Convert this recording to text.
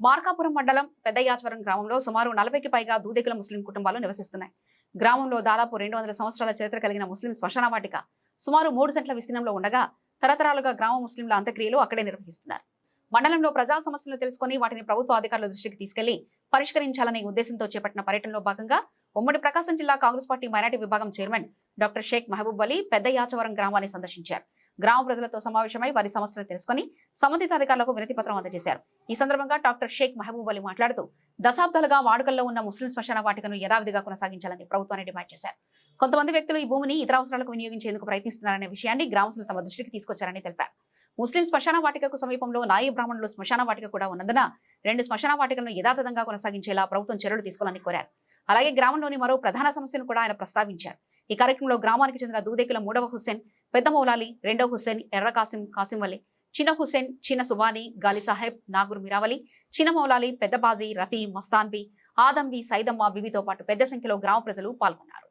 మార్కాపురం మండలం పెద్దయాచవరం గ్రామంలో సుమారు 40కి పైగా దూదేకుల ముస్లిం కుటుంబాలు నివసిస్తున్నాయి. గ్రామంలో దాదాపు 200 సంవత్సరాల చరిత్ర కలిగిన ముస్లిం శ్మశాన వాటిక సుమారు 3 సెంట్ల విస్తీర్ణంలో ఉండగా తరతరాలుగా గ్రామ ముస్లింల అంత్యక్రియలు అక్కడే నిర్వహిస్తున్నారు. మండలంలో ప్రజా సమస్యలను తెలుసుకుని వాటిని ప్రభుత్వ అధికారుల దృష్టికి తీసుకెళ్లి పరిష్కరించాలనే ఉద్దేశంతో చేపట్టిన పర్యటనలో భాగంగా ఉమ్మడి ప్రకాశం జిల్లా కాంగ్రెస్ పార్టీ మైనార్టీ విభాగం చైర్మన్ డాక్టర్ షేక్ మహబూబ్ అలీ పెద్దయాచవరం గ్రామాన్ని సందర్శించారు. గ్రామ ప్రజలతో సమావేశమై వారి సమస్యలను తెలుసుకుని సంబంధిత అధికారులకు వినతి పత్రం అందజేశారు. ఈ సందర్భంగా డాక్టర్ షేక్ మహబూబ్ అలీ మాట్లాడుతూ దశాబ్దాలుగా వాడుకల్లో ఉన్న ముస్లిం శ్మశాన వాటికను యథావిధిగా కొనసాగించాలని ప్రభుత్వాన్ని డిమాండ్ చేశారు. కొంతమంది వ్యక్తులు ఈ భూమిని ఇతర అవసరాలకు వినియోగించేందుకు ప్రయత్నిస్తున్నారనే విషయాన్ని గ్రామస్తులు తమ దృష్టికి తీసుకొచ్చారని తెలిపారు. ముస్లిం శ్మశాన వాటికకు సమీపంలో నాయి బ్రాహ్మణులు శ్మశాన వాటిక కూడా ఉన్నందున 2 శ్మశాన వాటికలను యథాతథంగా కొనసాగించేలా ప్రభుత్వం చర్యలు తీసుకోవాలని కోరారు. అలాగే గ్రామంలోని మరో ప్రధాన సమస్యను కూడా ఆయన ప్రస్తావించారు. ఈ కార్యక్రమంలో గ్రామానికి చెందిన దూదేకుల 3వ హుస్సేన్, పెద్ద మౌలాలి, 2వ హుస్సేన్, ఎర్ర కాసిం వలి, చిన్న హుస్సేన్, చిన్న సుబానీ, గాలి సాహెబ్, నాగూర్ మిరావలి, చిన్న మౌలాలి, పెద్ద బాజీ, రఫీ, మస్తాన్బీ, ఆదంబి, సైదమ్మ, బిబితో పాటు పెద్ద సంఖ్యలో గ్రామ ప్రజలు పాల్గొన్నారు.